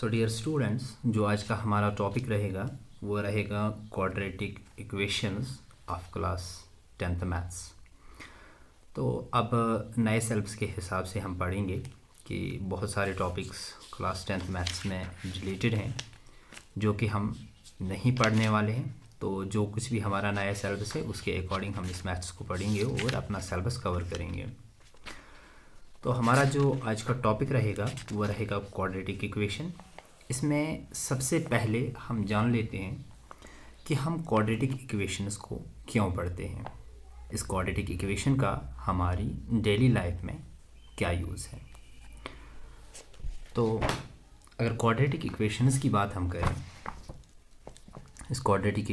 So dear students, जो आज का हमारा टॉपिक रहेगा वो रहेगा quadratic equations of class 10th maths. तो अब नए सिलेबस के हिसाब से हम पढ़ेंगे कि बहुत सारे टॉपिक्स क्लास 10th मैथ्स में रिलेटेड हैं जो कि हम नहीं पढ़ने वाले हैं। तो जो कुछ भी हमारा नया सिलेबस है उसके अकॉर्डिंग हम इस मैथ्स को पढ़ेंगे और अपना सिलेबस कवर करेंगे। तो हमारा जो आज का टॉपिक रहेगा वो रहेगा क्वाड्रेटिक इक्वेशन। इसमें सबसे पहले हम जान लेते हैं कि हम क्वाड्रेटिक इक्वेशंस को क्यों पढ़ते हैं, इस क्वाड्रेटिक इक्वेशन का हमारी डेली लाइफ में क्या यूज़ है। तो अगर क्वाड्रेटिक इक्वेशंस की बात हम करें, इस क्वाड्रेटिक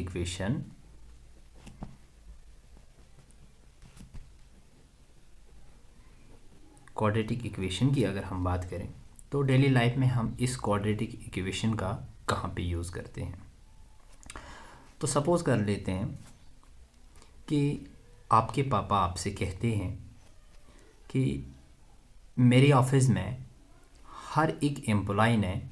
इक्वेशन की अगर हम बात करें तो डेली लाइफ में हम इस क्वाड्रेटिक इक्वेशन का कहाँ पे यूज़ करते हैं। तो सपोज़ कर लेते हैं कि आपके पापा आपसे कहते हैं कि मेरे ऑफिस में हर एक एम्प्लॉय ने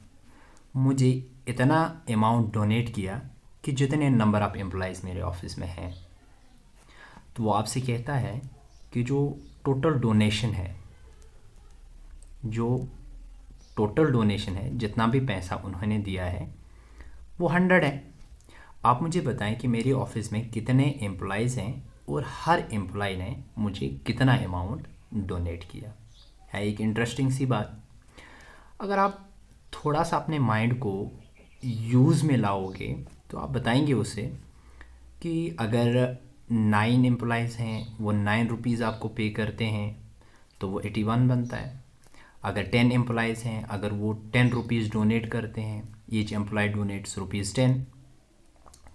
मुझे इतना अमाउंट डोनेट किया कि जितने नंबर ऑफ़ एम्प्लॉयज़ मेरे ऑफिस में हैं। तो वो आपसे कहता है कि जो टोटल डोनेशन है, जितना भी पैसा उन्होंने दिया है वो 100 है। आप मुझे बताएं कि मेरे ऑफिस में कितने एम्प्लॉयज़ हैं और हर एम्प्लॉय ने मुझे कितना अमाउंट डोनेट किया है। एक इंटरेस्टिंग सी बात। अगर आप थोड़ा सा अपने माइंड को यूज़ में लाओगे तो आप बताएंगे उसे कि अगर 9 एम्प्लॉयज़ हैं, वो 9 रुपीज़ आपको पे करते हैं तो वो 81 बनता है। अगर 10 एम्प्लॉयज़ हैं, अगर वो 10 रुपीज़ डोनेट करते हैं, ईच एम्प्लॉय डोनेट्स ₹10,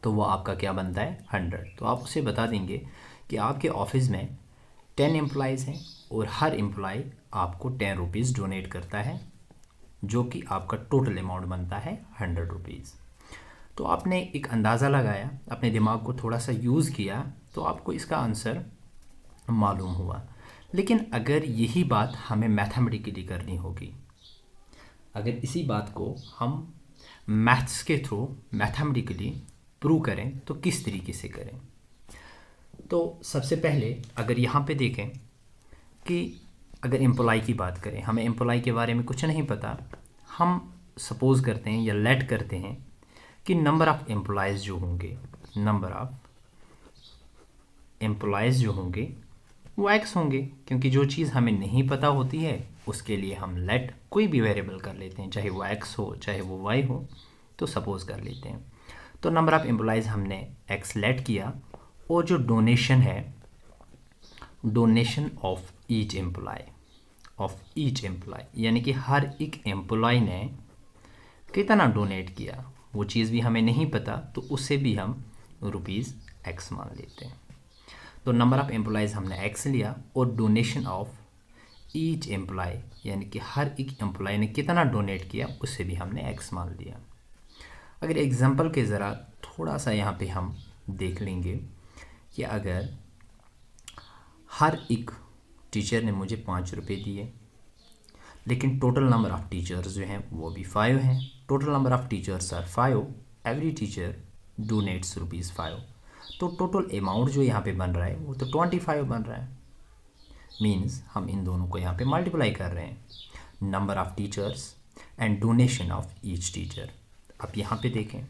तो वो आपका क्या बनता है 100। तो आप उसे बता देंगे कि आपके ऑफिस में 10 एम्प्लॉयज़ हैं और हर एम्प्लॉय आपको 10 रुपीज़ डोनेट करता है, जो कि आपका टोटल अमाउंट बनता है 100 रुपीज़। तो आपने एक अंदाज़ा लगाया, अपने दिमाग को थोड़ा सा यूज़ किया तो आपको इसका आंसर मालूम हुआ। लेकिन अगर यही बात हमें मैथमेटिकली करनी होगी, अगर इसी बात को हम मैथ्स के थ्रू मैथमेटिकली प्रूव करें तो किस तरीके से करें। तो सबसे पहले अगर यहाँ पे देखें कि अगर एम्प्लॉय की बात करें, हमें एम्प्लॉय के बारे में कुछ नहीं पता, हम सपोज़ करते हैं या लेट करते हैं कि नंबर ऑफ़ एम्प्लॉयज़ जो होंगे वो x होंगे, क्योंकि जो चीज़ हमें नहीं पता होती है उसके लिए हम लेट कोई भी वेरिएबल कर लेते हैं, चाहे वो x हो चाहे वो y हो। तो सपोज़ कर लेते हैं, तो नंबर ऑफ़ एम्प्लॉयज़ हमने x लेट किया और जो डोनेशन है, डोनेशन ऑफ ईच एम्प्लॉय यानी कि हर एक एम्प्लॉय ने कितना डोनेट किया, वो चीज़ भी हमें नहीं पता, तो उससे भी हम ₹x मान लेते हैं। तो नंबर ऑफ़ एम्प्लॉयज़ हमने x लिया और डोनेशन ऑफ ईच एम्प्लॉय यानी कि हर एक एम्प्लॉय ने कितना डोनेट किया उससे भी हमने x मान लिया। अगर एग्जांपल के ज़रा थोड़ा सा यहाँ पे हम देख लेंगे कि अगर हर एक टीचर ने मुझे 5 रुपये दिए, लेकिन टोटल नंबर ऑफ़ टीचर्स जो हैं वो भी 5 हैं, total number of teachers are 5, every teacher donates ₹5, तो टोटल अमाउंट जो यहाँ पे बन रहा है वो तो 25 बन रहा है। मीन्स हम इन दोनों को यहाँ पे मल्टीप्लाई कर रहे हैं, number of teachers and donation of each teacher. अब यहाँ पे देखें,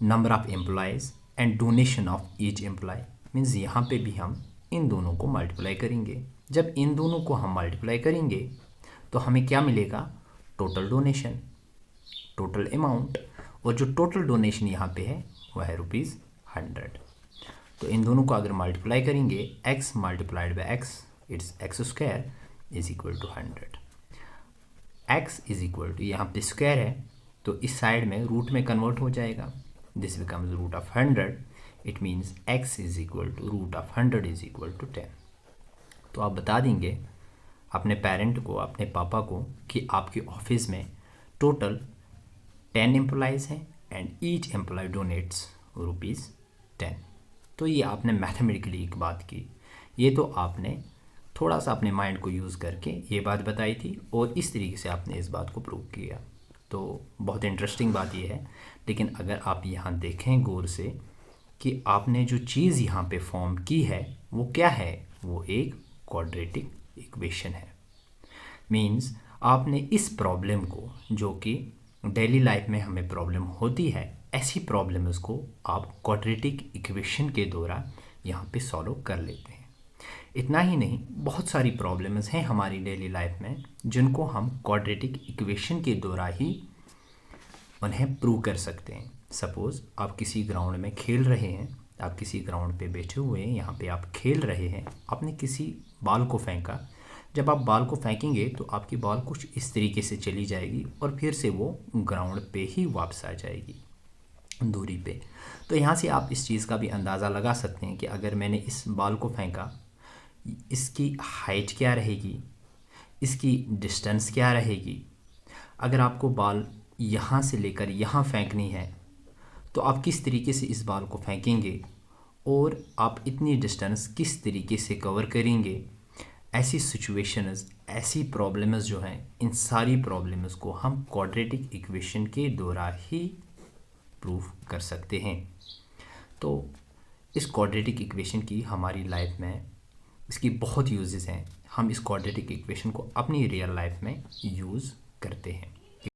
number of employees and donation of each employ, means यहाँ पे भी हम इन दोनों को मल्टीप्लाई करेंगे। जब इन दोनों को हम मल्टीप्लाई करेंगे तो हमें क्या मिलेगा, टोटल डोनेशन, टोटल अमाउंट, और जो टोटल डोनेशन यहाँ पे है वह है ₹100। तो इन दोनों को अगर मल्टीप्लाई करेंगे, x multiplied by x, it's x² is equal to 100। x is equal to, यहाँ पे स्क्वायर है तो इस साइड में रूट में कन्वर्ट हो जाएगा, this becomes √100, it means x is equal to √100 is equal to 10। तो आप बता देंगे अपने पेरेंट को, अपने पापा को, कि आपके ऑफिस में टोटल 10 एम्प्लॉयज़ हैं एंड ईच एम्प्लॉय डोनेट्स ₹10। तो ये आपने मैथमेटिकली एक बात की, ये तो आपने थोड़ा सा अपने माइंड को यूज़ करके ये बात बताई थी और इस तरीके से आपने इस बात को प्रूव किया। तो बहुत इंटरेस्टिंग बात यह है। लेकिन अगर आप यहाँ देखें गौर से कि आपने जो चीज़ यहाँ पे फॉर्म की है वो क्या है, वो एक क्वाड्रेटिक इक्वेशन है। मीन्स आपने इस प्रॉब्लम को, जो कि डेली लाइफ में हमें प्रॉब्लम होती है, ऐसी प्रॉब्लम्स को आप क्वाड्रेटिक इक्वेशन के द्वारा यहाँ पे सॉल्व कर लेते हैं। इतना ही नहीं, बहुत सारी प्रॉब्लम्स हैं हमारी डेली लाइफ में जिनको हम क्वाड्रेटिक इक्वेशन के द्वारा ही उन्हें प्रूव कर सकते हैं। सपोज़ आप किसी ग्राउंड में खेल रहे हैं, आप किसी ग्राउंड पे बैठे हुए हैं, यहाँ पे आप खेल रहे हैं, आपने किसी बॉल को फेंका। जब आप बॉल को फेंकेंगे तो आपकी बॉल कुछ इस तरीके से चली जाएगी और फिर से वो ग्राउंड पे ही वापस आ जाएगी दूरी पे। तो यहाँ से आप इस चीज़ का भी अंदाज़ा लगा सकते हैं कि अगर मैंने इस बॉल को फेंका, इसकी हाइट क्या रहेगी, इसकी डिस्टेंस क्या रहेगी। अगर आपको बॉल यहाँ से लेकर यहाँ फेंकनी है तो आप किस तरीके से इस बॉल को फेंकेंगे और आप इतनी डिस्टेंस किस तरीके से कवर करेंगे। ऐसी सिचुएशंस, ऐसी प्रॉब्लम्स जो हैं, इन सारी प्रॉब्लम्स को हम क्वाड्रेटिक इक्वेशन के द्वारा ही प्रूफ कर सकते हैं। तो इस क्वाड्रेटिक इक्वेशन की हमारी लाइफ में इसकी बहुत यूजेस हैं। हम इस क्वाड्रेटिक इक्वेशन को अपनी रियल लाइफ में यूज़ करते हैं।